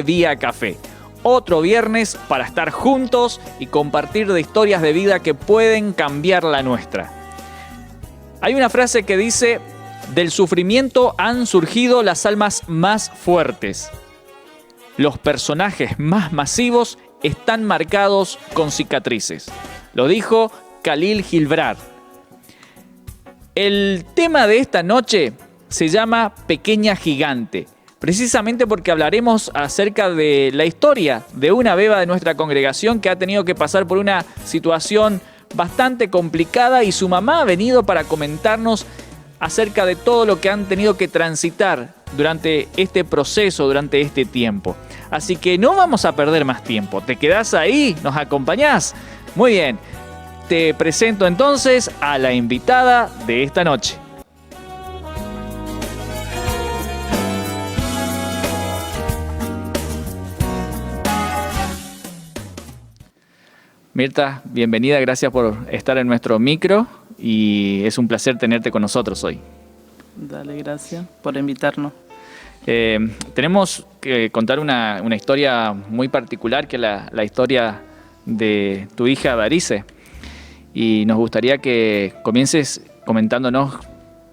Vía Café. Otro viernes para estar juntos y compartir de historias de vida que pueden cambiar la nuestra. Hay una frase que dice: del sufrimiento han surgido las almas más fuertes. Los personajes más masivos están marcados con cicatrices. Lo dijo Khalil Gibran. El tema de esta noche se llama Pequeña Gigante, precisamente porque hablaremos acerca de la historia de una beba de nuestra congregación que ha tenido que pasar por una situación bastante complicada y su mamá ha venido para comentarnos acerca de todo lo que han tenido que transitar durante este proceso, durante este tiempo. Así que no vamos a perder más tiempo. ¿Te quedás ahí? ¿Nos acompañás? Muy bien. Te presento entonces a la invitada de esta noche. Mirta, bienvenida, gracias por estar en nuestro micro y es un placer tenerte con nosotros hoy. Dale, gracias por invitarnos. Tenemos que contar una historia muy particular, que es la historia de tu hija Darice, y nos gustaría que comiences comentándonos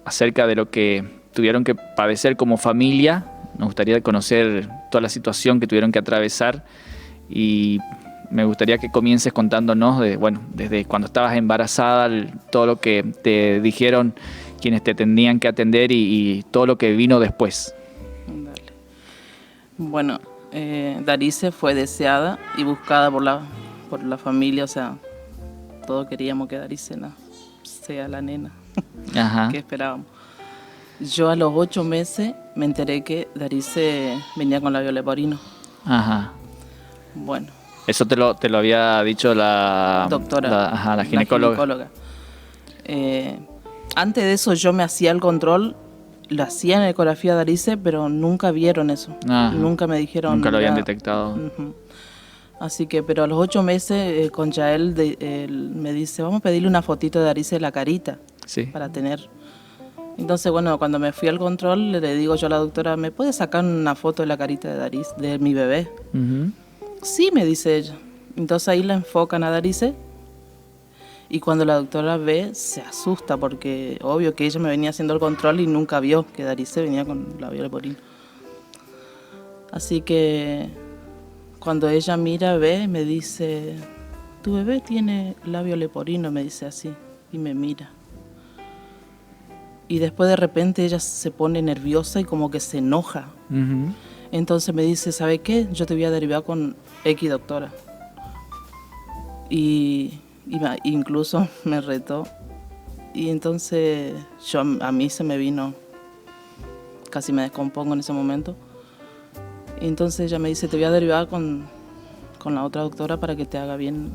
acerca de lo que tuvieron que padecer como familia. Nos gustaría conocer toda la situación que tuvieron que atravesar y me gustaría que comiences contándonos desde cuando estabas embarazada, todo lo que te dijeron quienes te tenían que atender y todo lo que vino después. Dale. Bueno, Darice fue deseada y buscada por la familia, o sea, todos queríamos que Darice sea la nena que esperábamos. Yo a los 8 meses me enteré que Darice venía con labio leporino. Ajá. Bueno. Eso te lo había dicho la doctora, la ginecóloga. Antes de eso yo me hacía el control, lo hacía en ecografía de Darice, pero nunca vieron eso. Ajá. Nunca me dijeron. Nunca lo habían detectado. Uh-huh. Así que, pero a los 8 meses con Yael él me dice, vamos a pedirle una fotito de Darice de la carita, sí, para tener. Entonces, bueno, cuando me fui al control, le digo yo a la doctora, ¿me puede sacar una foto de la carita de Darice, de mi bebé? Uh-huh. Sí, me dice ella. Entonces ahí la enfocan a Darice y cuando la doctora ve, se asusta porque obvio que ella me venía haciendo el control y nunca vio que Darice venía con labio leporino. Así que cuando ella mira, ve, me dice, tu bebé tiene labio leporino, me dice así, y me mira. Y después de repente ella se pone nerviosa y como que se enoja. Uh-huh. Entonces me dice, ¿sabe qué? Yo te voy a derivar con X doctora. Y incluso me retó. Y entonces a mí se me vino, casi me descompongo en ese momento. Y entonces ella me dice, te voy a derivar con la otra doctora para que te haga bien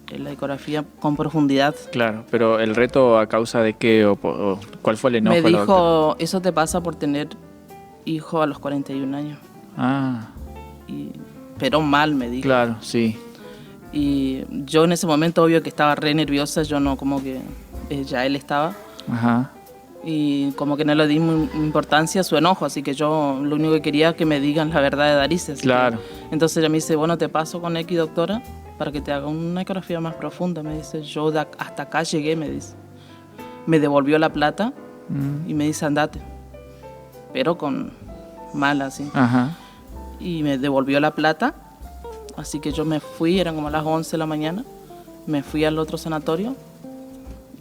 la ecografía con profundidad. Claro, pero ¿el reto a causa de qué o cuál fue el enojo? Me dijo, eso te pasa por tener hijo a los 41 años. Ah. Pero mal, me dijo. Claro, sí. Y yo en ese momento, obvio que estaba re nerviosa, yo no, como que ya él estaba. Ajá. Y como que no le di importancia a su enojo, así que yo lo único que quería es que me digan la verdad de Darice. Claro. Entonces ella me dice, bueno, te paso con X doctora para que te haga una ecografía más profunda. Me dice, yo hasta acá llegué, me dice. Me devolvió la plata y me dice, andate. Pero con mala, así. Ajá. Y me devolvió la plata, así que yo me fui, eran como las 11 de la mañana, me fui al otro sanatorio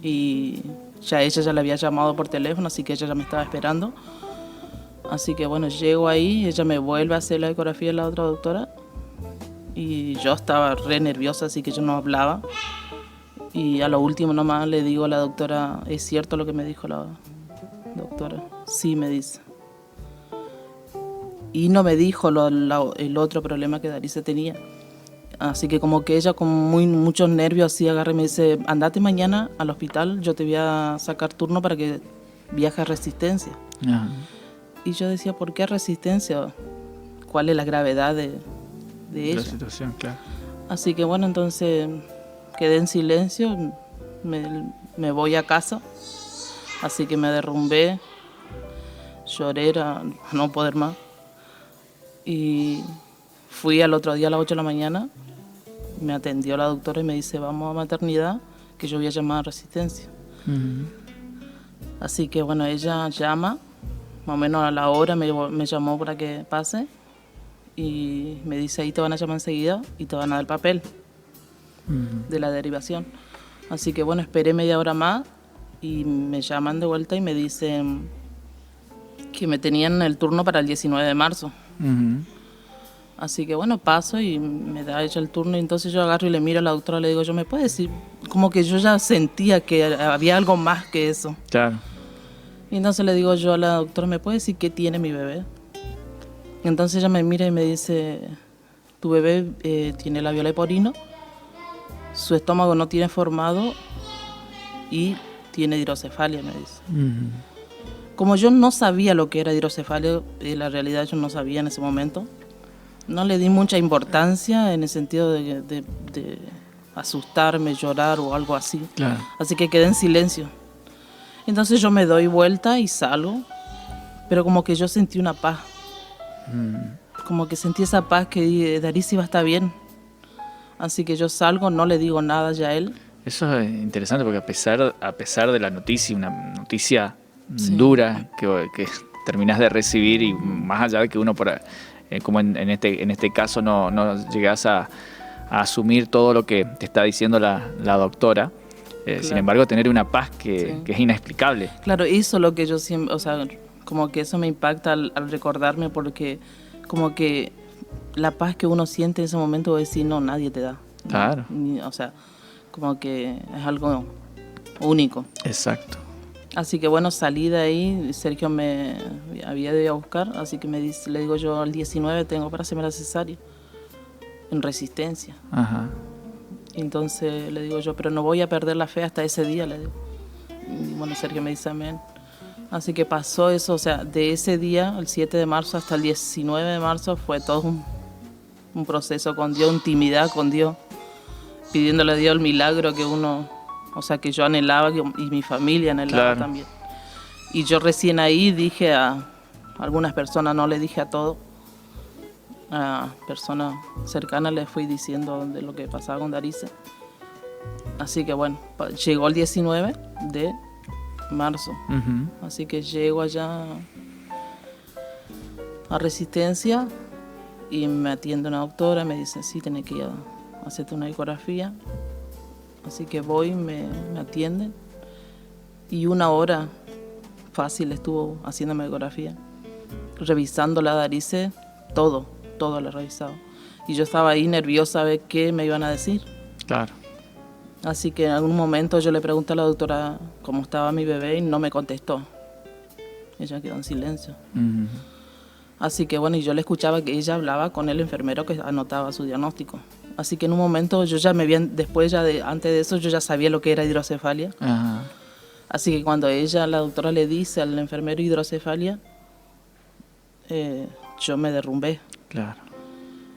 y ella ya le había llamado por teléfono, así que ella ya me estaba esperando. Así que bueno, llego ahí, ella me vuelve a hacer la ecografía de la otra doctora y yo estaba re nerviosa, así que yo no hablaba. Y a lo último nomás le digo a la doctora, ¿es cierto lo que me dijo la doctora? Sí, me dice. Y no me dijo el otro problema que Darice tenía. Así que como que ella con muchos nervios así agarra y me dice, andate mañana al hospital, yo te voy a sacar turno para que viajes a Resistencia. Ajá. Y yo decía, ¿por qué Resistencia? ¿Cuál es la gravedad de ella? La situación, claro. Así que bueno, entonces quedé en silencio, me voy a casa, así que me derrumbé, lloré a no poder más. Y Fui al otro día a las 8 de la mañana, me atendió la doctora y me dice, vamos a maternidad, que yo voy a llamar a Resistencia. Así que bueno, ella llama, más o menos a la hora me llamó para que pase y me dice, ahí te van a llamar enseguida y te van a dar el papel de la derivación. Así que bueno, esperé media hora más y me llaman de vuelta y me dicen que me tenían el turno para el 19 de marzo. Así que bueno, paso y me da ella el turno y entonces yo agarro y le miro a la doctora y le digo, ¿yo me puede decir? Como que yo ya sentía que había algo más que eso. Claro. Y entonces le digo yo a la doctora, ¿me puede decir qué tiene mi bebé? Y entonces ella me mira y me dice, tu bebé tiene labio leporino, su estómago no tiene formado y tiene hidrocefalia, me dice. Como yo no sabía lo que era hidrocefalia, la realidad yo no sabía en ese momento, no le di mucha importancia en el sentido de asustarme, llorar o algo así. Claro. Así que quedé en silencio. Entonces yo me doy vuelta y salgo, pero como que yo sentí una paz. Como que sentí esa paz que dije, Darcy va a estar bien. Así que yo salgo, no le digo nada ya a él. Eso es interesante porque a pesar de la noticia, una noticia Sí. dura que terminás de recibir y más allá de que uno, como en este caso, no llegás a asumir todo lo que te está diciendo la doctora, Claro. sin embargo, tener una paz que Sí. es inexplicable. Claro, eso es lo que yo siempre, o sea, como que eso me impacta al recordarme porque como que la paz que uno siente en ese momento es decir, no, nadie te da. Claro. O sea, como que es algo único. Exacto. Así que bueno, salí de ahí, Sergio me había de ir a buscar, así que le digo yo, al 19 tengo para hacerme la cesárea, en Resistencia. Ajá. Entonces le digo yo, pero no voy a perder la fe hasta ese día, le digo. Y bueno, Sergio me dice amén. Así que pasó eso, o sea, de ese día, el 7 de marzo hasta el 19 de marzo, fue todo un proceso con Dios, intimidad con Dios, pidiéndole a Dios el milagro que uno, o sea, que yo anhelaba y mi familia anhelaba. Claro. También. Y yo recién ahí dije a algunas personas, no le dije a todos, a personas cercanas les fui diciendo de lo que pasaba con Darcy. Así que bueno, llegó el 19 de marzo. Así que llego allá a Resistencia y me atiende una doctora, me dice, sí, tenés que ir a hacerte una ecografía. Así que voy, me atienden y 1 hora fácil estuvo haciéndome ecografía, revisando la Darcy, todo lo he revisado. Y yo estaba ahí nerviosa a ver qué me iban a decir. Claro. Así que en algún momento yo le pregunté a la doctora cómo estaba mi bebé y no me contestó. Ella quedó en silencio. Así que bueno, y yo le escuchaba que ella hablaba con el enfermero que anotaba su diagnóstico. Así que en un momento yo ya antes de eso, yo ya sabía lo que era hidrocefalia. Ajá. Así que cuando la doctora le dice al enfermero hidrocefalia, yo me derrumbé. Claro.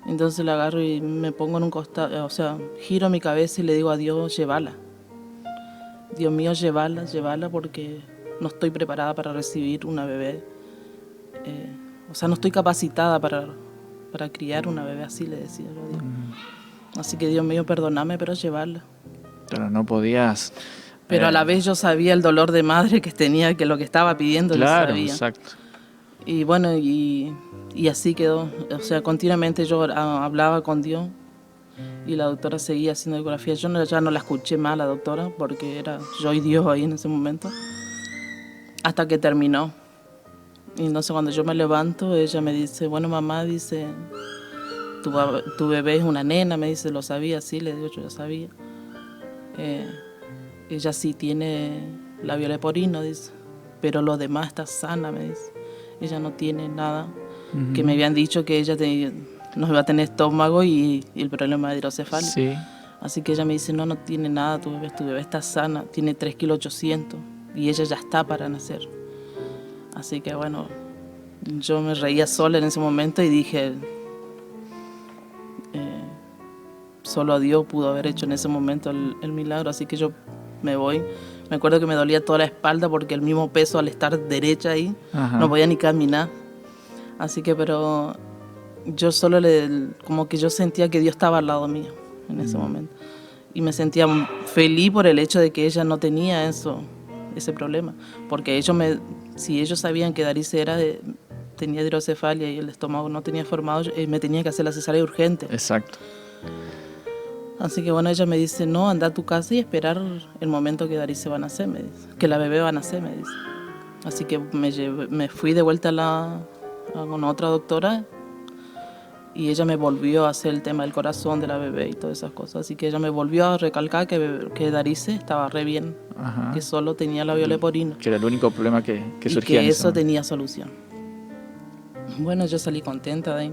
Entonces la agarro y me pongo en un costado, o sea, giro mi cabeza y le digo a Dios, llévala. Dios mío, llévala porque no estoy preparada para recibir una bebé. O sea, no estoy capacitada para criar una bebé así, le decía yo a Dios. Así que Dios mío, perdóname, pero llévala. Pero no podías... Pero a la vez yo sabía el dolor de madre que tenía, que lo que estaba pidiendo, claro, lo sabía. Exacto. Y bueno, y así quedó. O sea, continuamente yo hablaba con Dios y la doctora seguía haciendo ecografía. Yo ya no la escuché más, la doctora, porque era yo y Dios ahí en ese momento. Hasta que terminó. Y entonces cuando yo me levanto, ella me dice, bueno, mamá, dice, tu bebé es una nena, me dice, lo sabía, sí, le digo, yo ya sabía. Ella sí tiene labio leporino, dice, pero lo demás está sana, me dice. Ella no tiene nada, que me habían dicho que ella no iba a tener estómago y el problema de hidrocefalia. Sí. Así que ella me dice, no tiene nada, tu bebé está sana, tiene 3,8 kilos y ella ya está para nacer. Así que bueno, yo me reía sola en ese momento y dije, solo Dios pudo haber hecho en ese momento el milagro, así que yo me voy. Me acuerdo que me dolía toda la espalda porque el mismo peso al estar derecha ahí, no podía ni caminar. Así que, pero yo solo como que yo sentía que Dios estaba al lado mío en ese momento. Y me sentía feliz por el hecho de que ella no tenía ese problema. Porque si ellos sabían que Darice tenía hidrocefalia y el estómago no tenía formado, me tenía que hacer la cesárea urgente. Exacto. Así que bueno, ella me dice, no, anda a tu casa y esperar el momento que Darice va a nacer, me dice. Que la bebé va a nacer, me dice. Así que me fui de vuelta con otra doctora y ella me volvió a hacer el tema del corazón de la bebé y todas esas cosas. Así que ella me volvió a recalcar que Darice estaba re bien, Ajá. que solo tenía labio leporino. Que era el único problema que y surgía. Que eso tenía solución. Bueno, yo salí contenta de ahí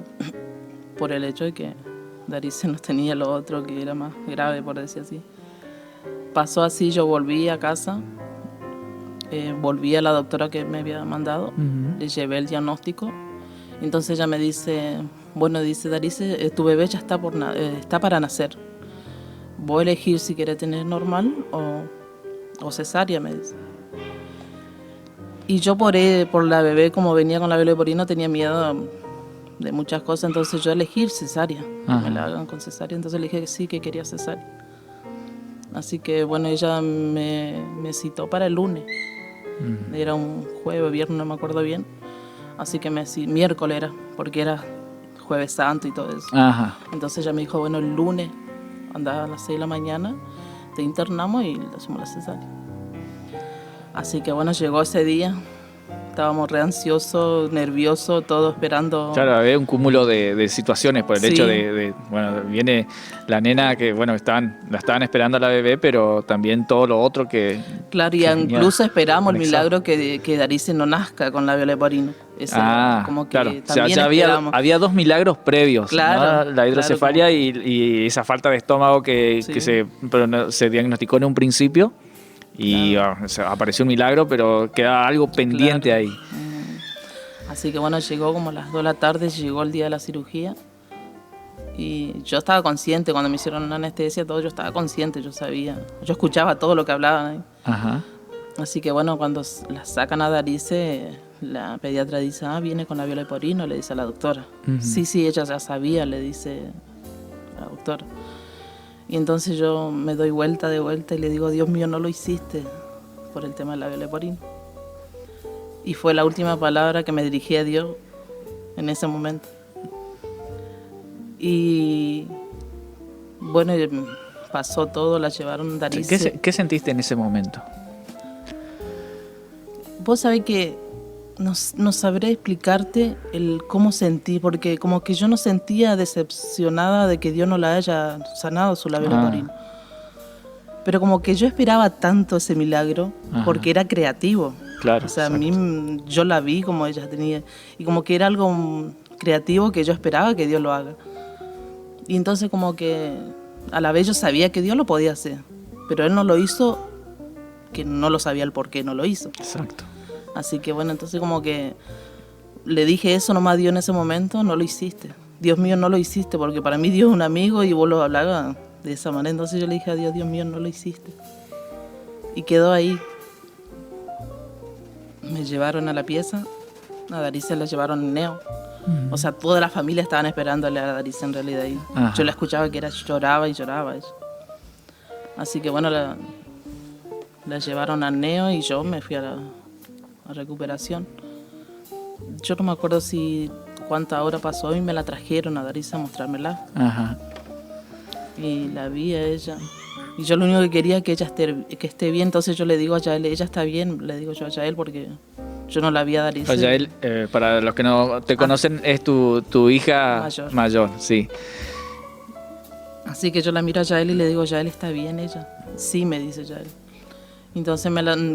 por el hecho de que Darice no tenía lo otro que era más grave, por decir así. Pasó así, yo volví a casa, volví a la doctora que me había mandado, le llevé el diagnóstico. Entonces ella me dice, bueno, dice Darice, tu bebé ya está para nacer. Voy a elegir si quiere tener normal o cesárea, me dice. Y yo por la bebé, como venía con la labio leporino, tenía miedo de muchas cosas, entonces yo elegí cesárea, que me la hagan con cesárea, entonces le dije que sí, que quería cesárea. Así que bueno, ella me citó para el lunes, era un jueves, viernes, no me acuerdo bien, así que miércoles era, porque era jueves santo y todo eso. Ajá. Entonces ella me dijo, bueno, el lunes andaba a las 6 de la mañana, te internamos y le hacemos la cesárea. Así que bueno, llegó ese día. Estábamos re ansiosos, nerviosos, todos esperando. Claro, había un cúmulo de situaciones por el hecho bueno, viene la nena que, bueno, la estaban esperando a la bebé, pero también todo lo otro que... Claro, y incluso esperamos el milagro que Darice no nazca con labio leporino. Como que claro. También había 2 milagros previos, claro, ¿no? La hidrocefalia y esa falta de estómago que se diagnosticó en un principio. Y apareció un milagro, pero queda algo pendiente ahí. Así que bueno, llegó como a las 2 de la tarde, llegó el día de la cirugía. Y yo estaba consciente, cuando me hicieron una anestesia, todo, yo estaba consciente, yo sabía. Yo escuchaba todo lo que hablaban ahí. Ajá. Así que bueno, cuando la sacan a Darice, la pediatra dice, viene con labio leporino, le dice a la doctora. Sí, ella ya sabía, le dice la doctora. Y entonces yo me doy vuelta y le digo, Dios mío, no lo hiciste por el tema del labio leporino. Y fue la última palabra que me dirigí a Dios en ese momento. Y bueno, pasó todo, la llevaron a Darice. ¿Qué sentiste en ese momento? Vos sabés que no sabré explicarte cómo sentí, porque como que yo no sentía decepcionada de que Dios no la haya sanado su labio leporino. Pero como que yo esperaba tanto ese milagro, porque era creativo. Claro. O sea, exacto. A mí yo la vi como ella tenía, y como que era algo creativo que yo esperaba que Dios lo haga. Y entonces como que a la vez yo sabía que Dios lo podía hacer, pero Él no lo hizo, que no lo sabía el por qué no lo hizo. Exacto. Así que bueno, entonces como que le dije eso nomás a Dios en ese momento, no lo hiciste. Dios mío, no lo hiciste, porque para mí Dios es un amigo y vos lo hablabas de esa manera. Entonces yo le dije a Dios, Dios mío, no lo hiciste. Y quedó ahí. Me llevaron a la pieza, a Darice la llevaron en neo. O sea, toda la familia estaban esperándole a Darice en realidad. Y yo la escuchaba que lloraba y lloraba. Así que bueno, la llevaron al neo y yo me fui a recuperación. Yo no me acuerdo cuánta hora pasó y me la trajeron a Darice a mostrármela. Ajá. Y la vi a ella. Y yo lo único que quería es que ella esté bien. Entonces yo le digo a Yael, ella está bien, le digo yo a Yael, porque yo no la vi a Darice. Yael, para los que no te conocen, es tu hija mayor, sí. Así que yo la miro a Yael y le digo, Yael, ¿está bien ella? Sí, me dice Yael. Entonces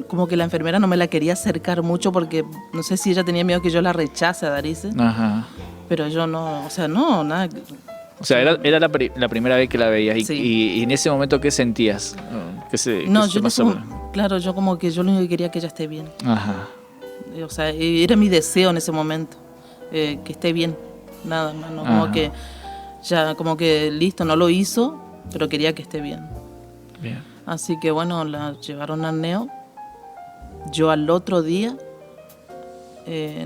como que la enfermera no me la quería acercar mucho porque no sé si ella tenía miedo que yo la rechace a Darice. Ajá. Pero yo no, o sea, no, nada. O sea, era la primera vez que la veías. Sí. Y en ese momento, ¿qué sentías? Claro, yo como que yo lo único que quería que ella esté bien. Ajá. O sea, era mi deseo en ese momento, que esté bien, nada más, ¿no? Como que ya, como que listo, no lo hizo, pero quería que esté bien. Bien. Así que bueno, la llevaron al neo. Yo al otro día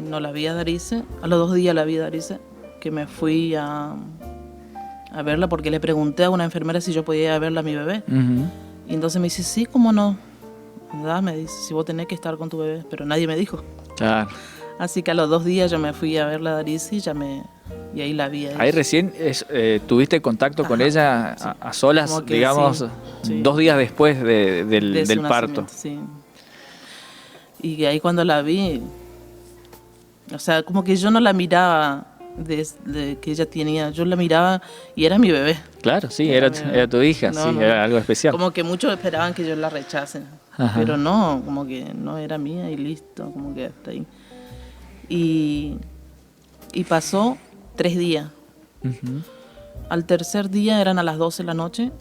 no la vi a Darice, a los 2 días la vi a Darice. que me fui a verla porque le pregunté a una enfermera si yo podía ir a verla a mi bebé. Y entonces me dice, sí, cómo no. Me dice, si vos tenés que estar con tu bebé, pero nadie me dijo. Claro. Así que a los 2 días yo me fui a verla a Darisa y ahí la vi. Ahí recién tuviste contacto con ella a solas, Como que digamos, sí. 2 días después De del su parto. Sí. Y ahí cuando la vi, o sea, como que yo no la miraba de que ella tenía, yo la miraba y era mi bebé. Claro, sí, era tu hija, No, sí, no. era algo especial. Como que muchos esperaban que yo la rechace, Ajá. pero no, como que no era mía y listo, como que hasta ahí. Y pasó 3 días. Al tercer día eran a las 12 de la noche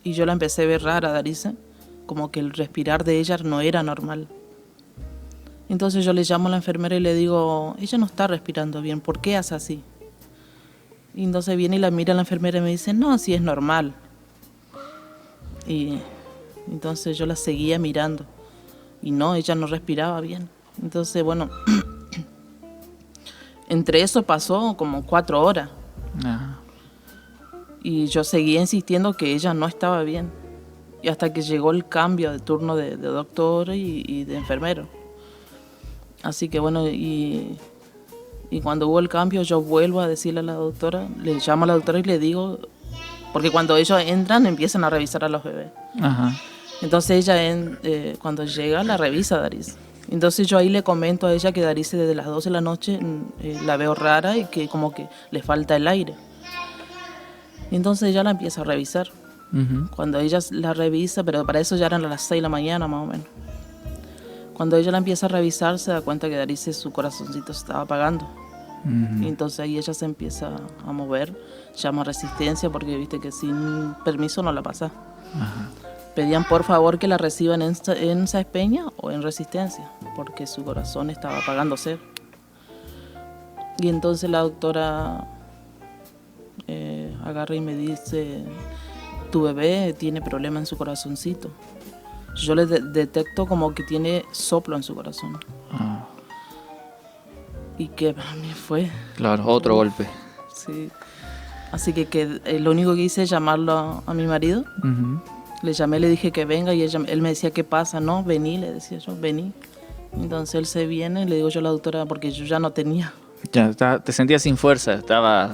y yo la empecé a ver rara, Darisa, como que el respirar de ella no era normal. Entonces yo le llamo a la enfermera y le digo, ella no está respirando bien, ¿por qué hace así? Y entonces viene y la mira la enfermera y me dice, no, sí es normal. Y entonces yo la seguía mirando y no, ella no respiraba bien. Entonces, bueno, entre eso pasó como 4 horas. Ajá. Y yo seguía insistiendo que ella no estaba bien. Y hasta que llegó el cambio de turno de doctor y de enfermero. Así que bueno, y cuando hubo el cambio yo vuelvo a decirle a la doctora, le llamo a la doctora y le digo, porque cuando ellos entran empiezan a revisar a los bebés. Ajá. Entonces ella cuando llega la revisa a Darisa. Entonces yo ahí le comento a ella que Darisa desde las 12 de la noche la veo rara y que como que le falta el aire. Y entonces ella la empieza a revisar. Cuando ella la revisa, pero para eso ya eran las 6 de la mañana más o menos. Cuando ella la empieza a revisar se da cuenta que Darisa su corazoncito se estaba apagando. Y entonces ahí ella se empieza a mover, llama a resistencia porque viste que sin permiso no la pasa. Pedían por favor que la reciban en Saespeña o en Resistencia porque su corazón estaba apagándose. Y entonces la doctora agarra y me dice, tu bebé tiene problema en su corazoncito. Yo le detecto como que tiene soplo en su corazón. Y que para mí fue... Claro, otro golpe. Sí. Así que lo único que hice es llamarlo a mi marido. Le llamé, le dije que venga y él me decía, ¿qué pasa? No, vení, le decía yo, vení. Entonces él se viene, le digo yo a la doctora, porque yo ya no tenía. Ya te sentías sin fuerza, Estaba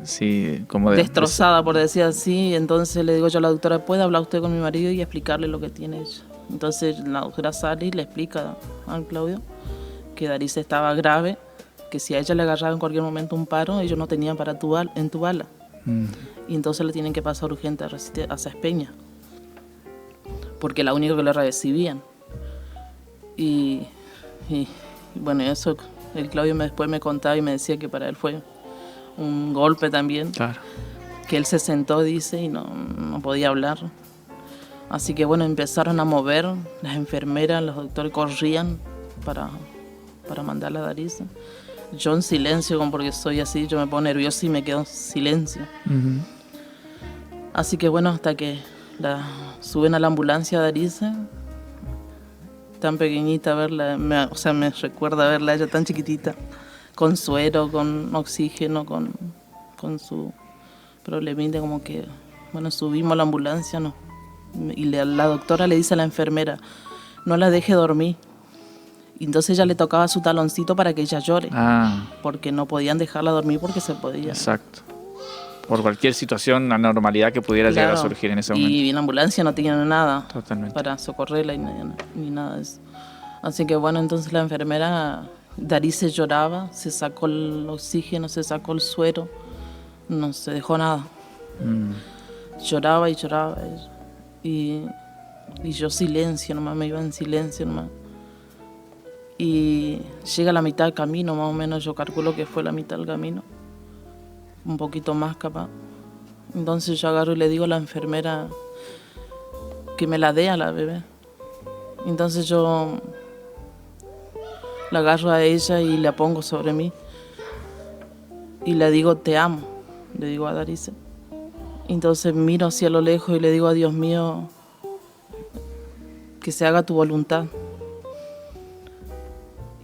sí, como destrozada, por decir así. Entonces le digo yo a la doctora, ¿puede hablar usted con mi marido y explicarle lo que tiene ella? Entonces la doctora sale y le explica a Claudio que Darisa estaba grave, que si a ella le agarraba en cualquier momento un paro, ellos no tenían para entubarla. Y entonces le tienen que pasar urgente a Saespeña, porque la única que le recibían. Y bueno, eso el Claudio después me contaba y me decía que para él fue un golpe también. Claro. Que él se sentó, dice, y no podía hablar. Así que bueno, empezaron a mover, las enfermeras, los doctores corrían para mandarla a Darisa. Yo en silencio, como porque soy así, yo me pongo nerviosa y me quedo en silencio. Así que bueno, hasta que la suben a la ambulancia a Darisa, tan pequeñita verla, me recuerda verla ella tan chiquitita, con suero, con oxígeno, con su problemita, como que, bueno, subimos a la ambulancia, no, y la doctora le dice a la enfermera, no la deje dormir. Y entonces ella le tocaba su taloncito para que ella llore, porque no podían dejarla dormir porque se podía. Exacto. Por cualquier situación, anormalidad que pudiera llegar a surgir en ese momento. Y en la ambulancia no tenían nada. Totalmente. Para socorrerla ni nada de eso. Así que bueno, entonces la enfermera, Darisa lloraba, se sacó el oxígeno, se sacó el suero, no se dejó nada. Lloraba y lloraba ella. Y yo silencio nomás, me iba en silencio nomás. Y llega a la mitad del camino, más o menos, yo calculo que fue la mitad del camino, un poquito más capaz. Entonces yo agarro y le digo a la enfermera que me la dé a la bebé. Entonces yo la agarro a ella y la pongo sobre mí y le digo, te amo, le digo a Darisa. Entonces miro hacia lo lejos y le digo a Dios mío, que se haga tu voluntad.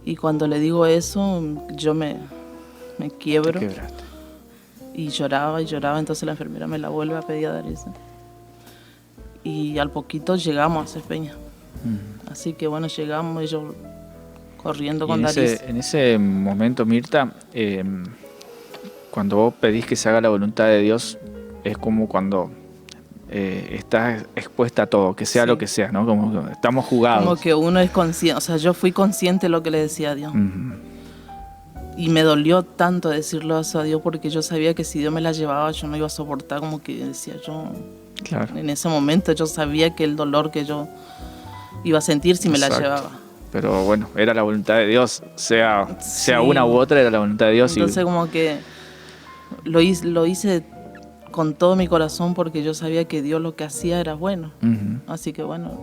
Y cuando le digo eso, yo me Te quiebro quebraste. y lloraba, entonces la enfermera me la vuelve a pedir a Darisa. Y al poquito llegamos a Cespeña. Así que bueno, llegamos y yo corriendo Y con en Darisa. en ese momento, Mirta, cuando vos pedís que se haga la voluntad de Dios, es como cuando estás expuesta a todo, que sea Sí. lo que sea, ¿no? Como que estamos jugados. Como que uno es consciente, o sea, yo fui consciente de lo que le decía a Dios. Ujú. Y me dolió tanto decirlo eso a Dios porque yo sabía que si Dios me la llevaba yo no iba a soportar, como que decía yo, Claro. en ese momento yo sabía que el dolor que yo iba a sentir si me la Exacto. llevaba. Pero bueno, era la voluntad de Dios, sea Sí. una u otra, era la voluntad de Dios. Entonces como que lo hice con todo mi corazón porque yo sabía que Dios lo que hacía era bueno. Ujú. Así que bueno,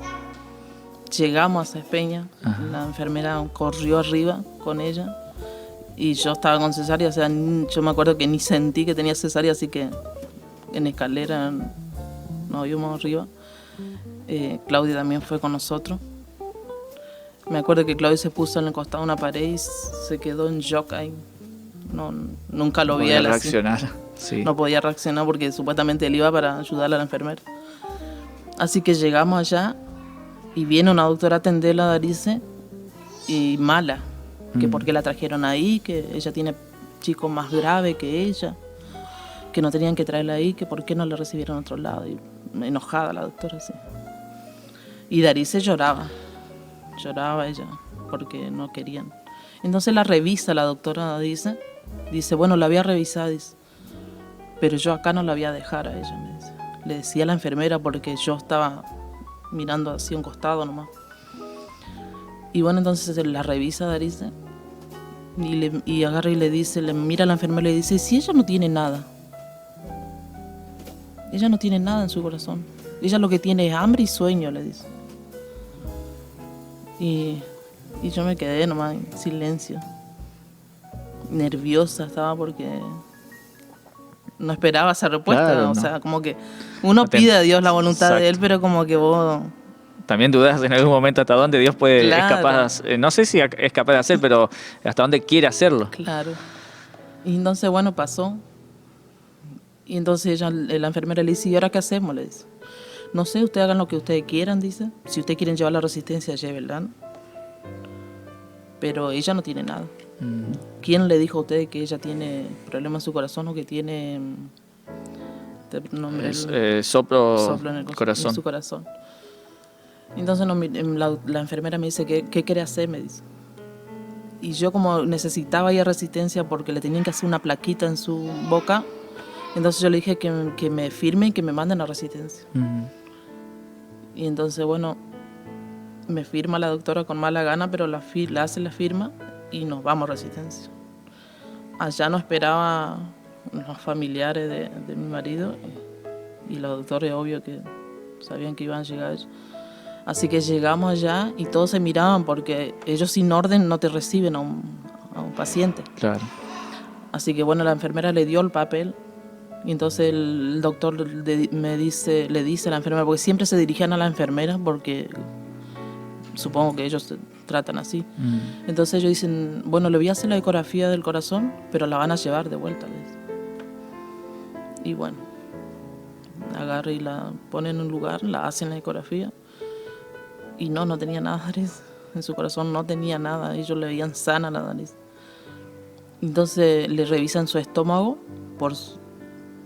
llegamos a Cespeña, Ajá. la enfermera corrió arriba con ella y yo estaba con cesárea, o sea, yo me acuerdo que ni sentí que tenía cesárea, así que en escalera nos íbamos arriba. Claudia también fue con nosotros. Me acuerdo que Claudia se puso en el costado de una pared y se quedó en shock ahí. No, nunca lo vi Podía a él así. reaccionar. Sí. No podía reaccionar porque supuestamente él iba para ayudarle a la enfermera. Así que llegamos allá y viene una doctora a atenderla a Darice y mala, que porque la trajeron ahí, que ella tiene chicos más graves que ella, que no tenían que traerla ahí, que por qué no la recibieron a otro lado. Y enojada la doctora, sí. Y Darice lloraba ella, porque no querían. Entonces la revisa la doctora, dice, bueno, la voy a revisar, dice, pero yo acá no la voy a dejar a ella, me dice. Le decía a la enfermera porque yo estaba mirando así a un costado nomás. Y bueno, entonces la revisa Darice y agarra y le dice, le mira a la enfermera y le dice, si ella no tiene nada en su corazón, ella lo que tiene es hambre y sueño, le dice. Y yo me quedé nomás en silencio, nerviosa estaba porque no esperaba esa respuesta. Claro, o no. sea, como que uno No te- pide a Dios la voluntad de Él, Exacto. pero como que vos... También dudas en algún momento hasta dónde Dios puede, es Claro. capaz, no sé si es capaz de hacer, pero hasta dónde quiere hacerlo. Claro. Y entonces, bueno, pasó. Y entonces la enfermera le dice, ¿y ahora qué hacemos? Le dice. No sé, ustedes hagan lo que ustedes quieran, dice. Si ustedes quieren llevar la resistencia, llévenla. Pero ella no tiene nada. ¿Quién le dijo a ustedes que ella tiene problemas en su corazón o que tiene Soplo soplo en corazón. en su corazón? Entonces la enfermera me dice, ¿qué quiere hacer? Me dice. Y yo como necesitaba ya resistencia porque le tenían que hacer una plaquita en su boca, entonces yo le dije que me firmen y que me manden a resistencia. Y entonces, bueno, me firma la doctora con mala gana, pero la hace la firma y nos vamos a resistencia. Allá nos esperaban los familiares de mi marido y los doctores, obvio que sabían que iban a llegar ellos. Así que llegamos allá y todos se miraban porque ellos sin orden no te reciben a un paciente. Claro. Así que bueno, la enfermera le dio el papel y entonces el doctor le dice a la enfermera, porque siempre se dirigían a la enfermera porque supongo que ellos tratan así. Entonces ellos dicen, bueno, le voy a hacer la ecografía del corazón, pero la van a llevar de vuelta. Y bueno, agarra y la ponen en un lugar, la hacen la ecografía. Y no tenía nada, Daris. En su corazón no tenía nada. Ellos le veían sana la Daris. Entonces le revisan su estómago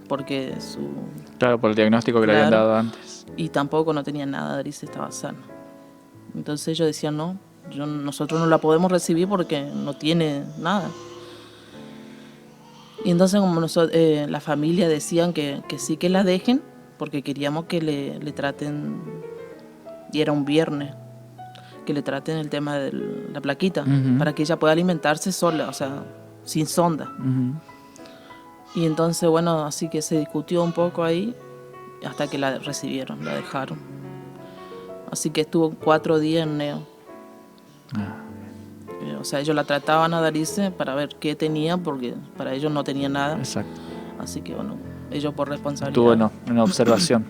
porque su... Claro, por el diagnóstico que le habían Claro. dado antes. Y tampoco no tenía nada, Daris estaba sana. Entonces ellos decían, no, nosotros no la podemos recibir porque no tiene nada. Y entonces como la familia decían que sí que la dejen porque queríamos que le traten, y era un viernes, que le traten el tema de la plaquita, para que ella pueda alimentarse sola, o sea, sin sonda. Y entonces, bueno, así que se discutió un poco ahí hasta que la recibieron, la dejaron. Así que estuvo 4 días en neo. O sea, ellos la trataban a Darice para ver qué tenía, porque para ellos no tenía nada. Exacto. Así que bueno, ellos por responsabilidad. Estuvo en observación.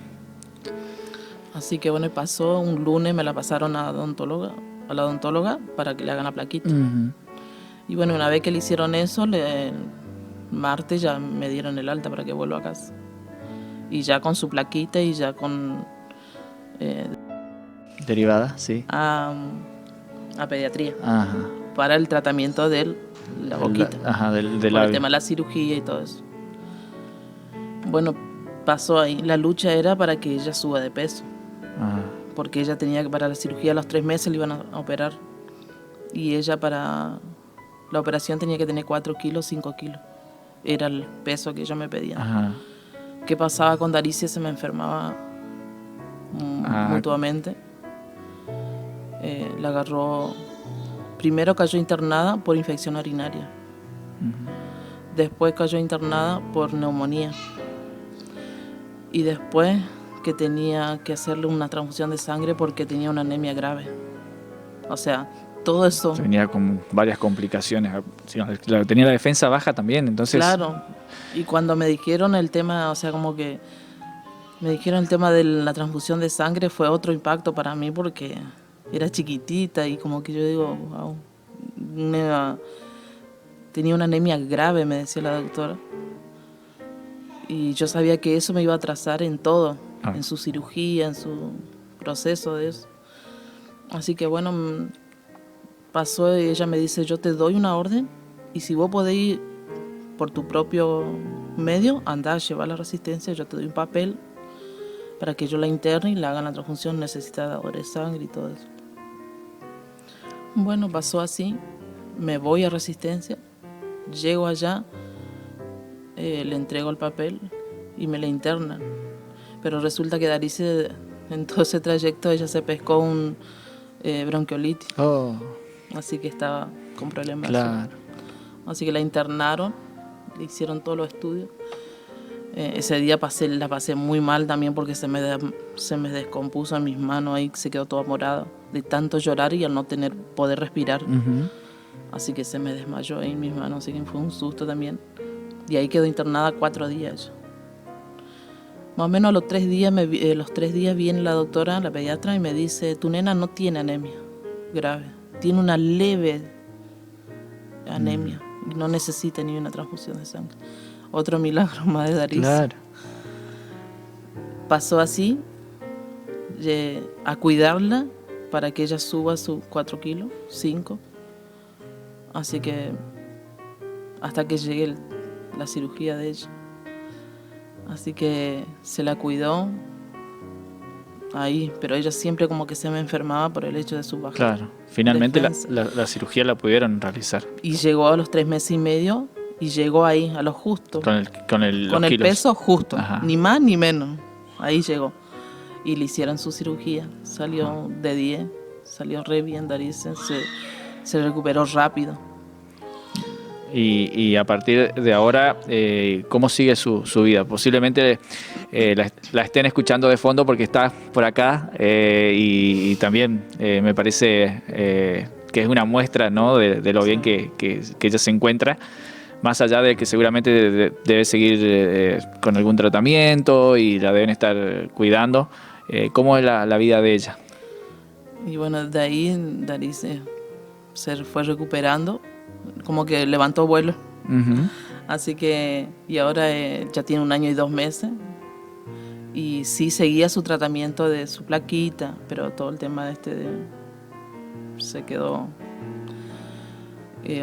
Así que bueno, pasó un lunes, me la pasaron a odontóloga a la odontóloga para que le hagan la plaquita. Ujú. Y bueno, una vez que le hicieron eso, el martes ya me dieron el alta para que vuelva a casa. Y ya con su plaquita y ya con Derivada, sí. a pediatría Ajá. para el tratamiento de la boquita. Ajá, del por el labio. tema de la cirugía y todo eso. Bueno, pasó ahí. La lucha era para que ella suba de peso. Ajá. Porque ella tenía que, para la cirugía a los 3 meses le iban a operar. Y ella para la operación tenía que tener 4 kilos, 5 kilos. Era el peso que ella me pedía. Ajá. ¿Qué pasaba con Daricia? Se me enfermaba mutuamente. La agarró... Primero cayó internada por infección urinaria. Después cayó internada por neumonía. Y después que tenía que hacerle una transfusión de sangre porque tenía una anemia grave. O sea, todo eso... Tenía como varias complicaciones. Sí, tenía la defensa baja también, entonces... Claro. Y cuando me dijeron el tema, o sea, como que... Me dijeron el tema de la transfusión de sangre, fue otro impacto para mí porque era chiquitita y como que yo digo, wow, tenía una anemia grave, me decía la doctora. Y yo sabía que eso me iba a atrasar en todo, en su cirugía, en su proceso de eso. Así que bueno, pasó y ella me dice, yo te doy una orden y si vos podés ir por tu propio medio, andá a llevar la resistencia, yo te doy un papel para que yo la interne y le hagan la transfusión, necesita dadores de sangre y todo eso. Bueno, pasó así, me voy a resistencia, llego allá, le entrego el papel y me la internan. Pero resulta que Darice, en todo ese trayecto, ella se pescó un bronquiolitis. Oh, Así que estaba con problemas. claro. Así que la internaron, le hicieron todos los estudios. Ese día la pasé muy mal también porque se me descompuso en mis manos, ahí se quedó toda morada de tanto llorar y al no poder respirar. Ujú. Así que se me desmayó ahí en mis manos, así que fue un susto también. Y ahí quedó internada 4 días. Más o menos a los 3 días viene la doctora, la pediatra, y me dice, tu nena no tiene anemia grave, tiene una leve anemia y no necesita ni una transfusión de sangre. Otro milagro más de Darice. Claro. Pasó así, a cuidarla para que ella suba sus 4 kilos, 5. Así que hasta que llegue la cirugía de ella. Así que se la cuidó ahí, pero ella siempre como que se me enfermaba por el hecho de su baja. Claro. Finalmente defensa. la cirugía la pudieron realizar. Y llegó a los 3 meses y medio y llegó ahí a lo justo. Con Con los el kilos. peso justo, Ajá. ni más ni menos. Ahí llegó. Y le hicieron su cirugía. Salió de 10, salió re bien Darice, se recuperó rápido. Y a partir de ahora, ¿cómo sigue su vida? Posiblemente la estén escuchando de fondo porque está por acá y también me parece que es una muestra, ¿no?, de lo bien que ella se encuentra, más allá de que seguramente debe seguir con algún tratamiento y la deben estar cuidando. ¿Cómo es la vida de ella? Y bueno, de ahí Darice se fue recuperando, como que levantó vuelo. Uh-huh. Así que, y ahora ya tiene 1 año y 2 meses. Y sí seguía su tratamiento de su plaquita, pero todo el tema se quedó.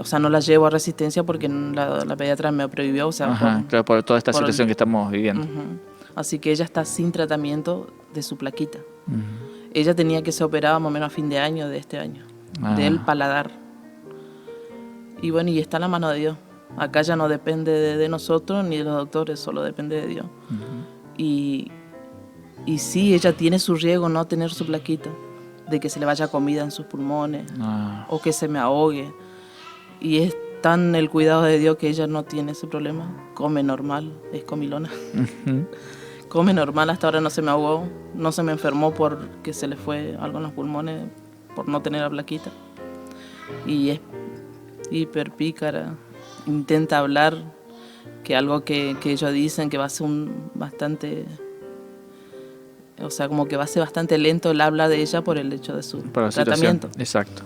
O sea, no la llevo a resistencia porque la pediatra me prohibió. O sea, Ajá, claro, por toda esta situación que estamos viviendo. Uh-huh. Así que ella está sin tratamiento de su plaquita. Uh-huh. Ella tenía que ser operada más o menos a fin de año de este año, del paladar. Y bueno, y está en la mano de Dios. Acá ya no depende de nosotros ni de los doctores, solo depende de Dios. Uh-huh. Y sí, ella tiene su riesgo no tener su plaquita, de que se le vaya comida en sus pulmones o que se me ahogue. Y es tan el cuidado de Dios que ella no tiene ese problema. Come normal, es comilona. Uh-huh. Come normal, hasta ahora no se me ahogó, no se me enfermó porque se le fue algo en los pulmones por no tener la plaquita. Y es hiper pícara, intenta hablar, que algo que ellos dicen que va a ser bastante O sea, como que va a ser bastante lento el habla de ella por el hecho de su Para la tratamiento. situación. Exacto.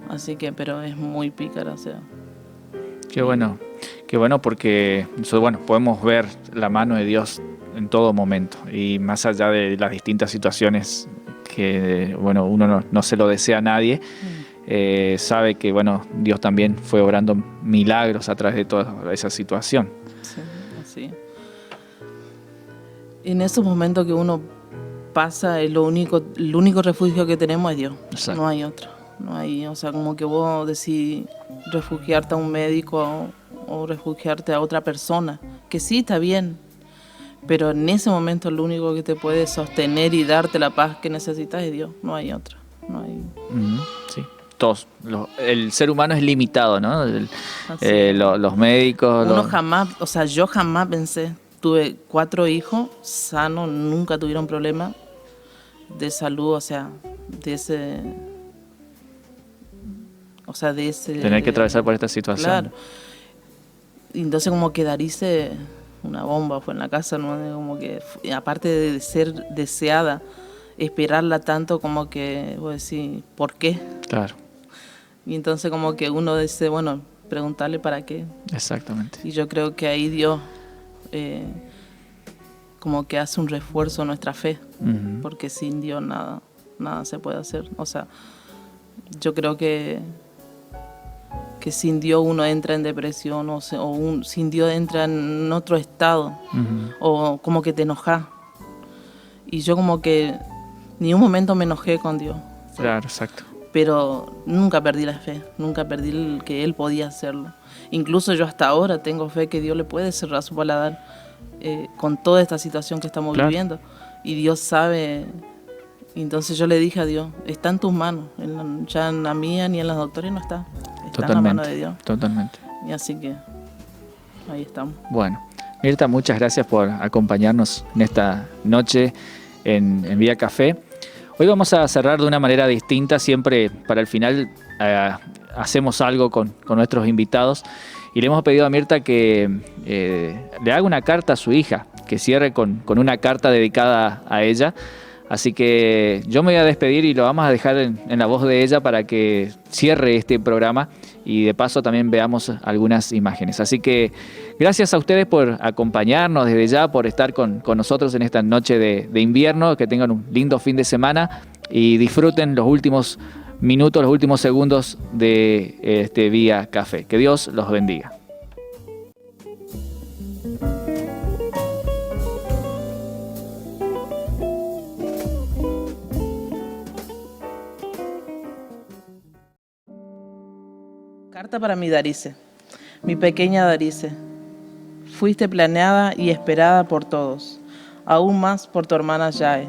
Así que, pero es muy pícara, o sea. Qué bueno porque bueno, podemos ver la mano de Dios en todo momento y más allá de las distintas situaciones que bueno, uno no se lo desea a nadie, sabe que bueno, Dios también fue obrando milagros a través de toda esa situación. Sí, así. En esos momentos que uno pasa, el único refugio que tenemos es Dios. Exacto. No hay otro. No hay, o sea, como que vos decís refugiarte a un médico o refugiarte a otra persona, que sí está bien, pero en ese momento lo único que te puede sostener y darte la paz que necesitas es Dios. No hay otra. No hay. Sí. Todos. El ser humano es limitado, ¿no? Así. Los médicos. Uno jamás, o sea, yo jamás pensé. Tuve 4 hijos sanos, nunca tuvieron problema de salud, o sea, de ese. O sea, de ese. Tener que atravesar por esta situación. Claro. Y entonces, como que Darice, una bomba fue en la casa, ¿no? Como que, aparte de ser deseada, esperarla tanto, como que, vos decís, ¿por qué? Claro. Y entonces, como que uno dice, bueno, preguntarle para qué. Exactamente. Y yo creo que ahí Dios como que hace un refuerzo a nuestra fe, porque sin Dios nada se puede hacer. O sea, yo creo que sin Dios uno entra en depresión sin Dios entra en otro estado, o como que te enojas. Y yo como que ni un momento me enojé con Dios. Claro, exacto. Pero nunca perdí la fe, nunca perdí que Él podía hacerlo. Incluso yo hasta ahora tengo fe que Dios le puede cerrar su paladar con toda esta situación que estamos viviendo. Y Dios sabe. Entonces yo le dije a Dios, está en tus manos. Ya en la mía ni en las doctores no está. Está en la mano de Dios. Totalmente. Y así que ahí estamos. Bueno, Mirta, muchas gracias por acompañarnos en esta noche en Vía Café. Hoy vamos a cerrar de una manera distinta. Siempre para el final hacemos algo con nuestros invitados. Y le hemos pedido a Mirta que le haga una carta a su hija, que cierre con una carta dedicada a ella. Así que yo me voy a despedir y lo vamos a dejar en la voz de ella para que cierre este programa y de paso también veamos algunas imágenes. Así que gracias a ustedes por acompañarnos desde ya, por estar con nosotros en esta noche de invierno. Que tengan un lindo fin de semana y disfruten los últimos minutos, los últimos segundos de este Vía Café. Que Dios los bendiga. Carta para mi Darice. Mi pequeña Darice, fuiste planeada y esperada por todos, aún más por tu hermana Yae.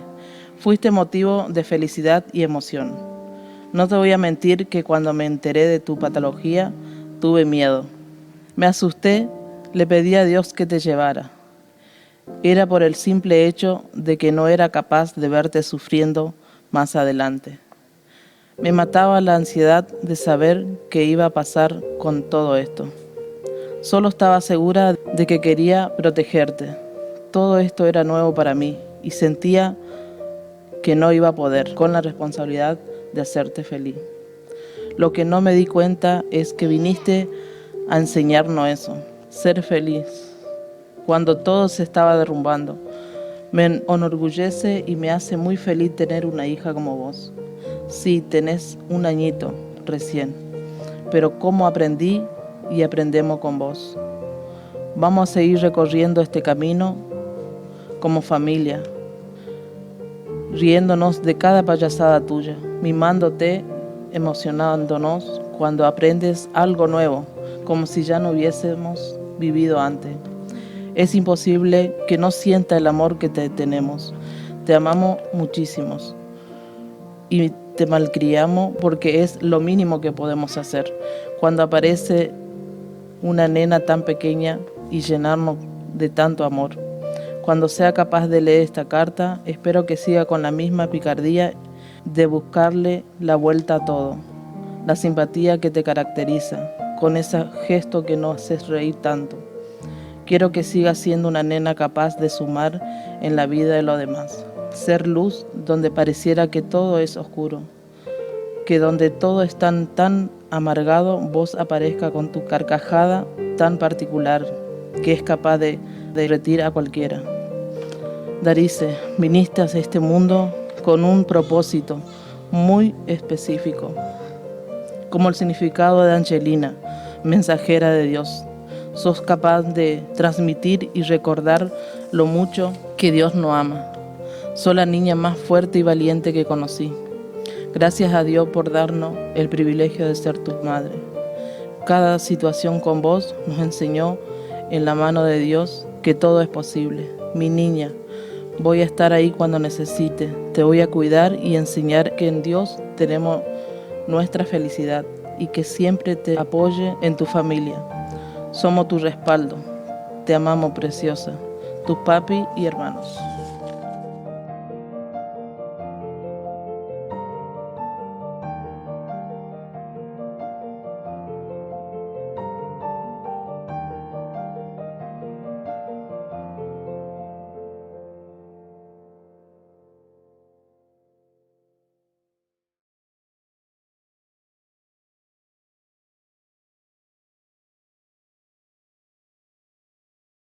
Fuiste motivo de felicidad y emoción. No te voy a mentir que cuando me enteré de tu patología, tuve miedo. Me asusté, le pedí a Dios que te llevara. Era por el simple hecho de que no era capaz de verte sufriendo más adelante. Me mataba la ansiedad de saber qué iba a pasar con todo esto. Solo estaba segura de que quería protegerte. Todo esto era nuevo para mí y sentía que no iba a poder, con la responsabilidad de hacerte feliz. Lo que no me di cuenta es que viniste a enseñarnos eso, ser feliz, cuando todo se estaba derrumbando. Me enorgullece y me hace muy feliz tener una hija como vos. Sí, tenés un añito recién, pero cómo aprendí y aprendemos con vos. Vamos a seguir recorriendo este camino como familia, riéndonos de cada payasada tuya, mimándote, emocionándonos cuando aprendes algo nuevo, como si ya no hubiésemos vivido antes. Es imposible que no sienta el amor que te tenemos. Te amamos muchísimos y te malcriamos porque es lo mínimo que podemos hacer. Cuando aparece una nena tan pequeña y llenarnos de tanto amor. Cuando sea capaz de leer esta carta, espero que siga con la misma picardía de buscarle la vuelta a todo, la simpatía que te caracteriza, con ese gesto que nos haces reír tanto. Quiero que siga siendo una nena capaz de sumar en la vida de los demás. ser luz donde pareciera que todo es oscuro, que donde todo es tan amargado, vos aparezca con tu carcajada tan particular que es capaz de derretir a cualquiera. Darice, viniste a este mundo con un propósito muy específico, como el significado de Angelina, mensajera de Dios. Sos capaz de transmitir y recordar lo mucho que Dios nos ama. Sos la niña más fuerte y valiente que conocí. Gracias a Dios por darnos el privilegio de ser tu madre. Cada situación con vos nos enseñó en la mano de Dios que todo es posible. Mi niña, voy a estar ahí cuando necesite. Te voy a cuidar y enseñar que en Dios tenemos nuestra felicidad y que siempre te apoye en tu familia. Somos tu respaldo. Te amamos, preciosa. Tus papi y hermanos.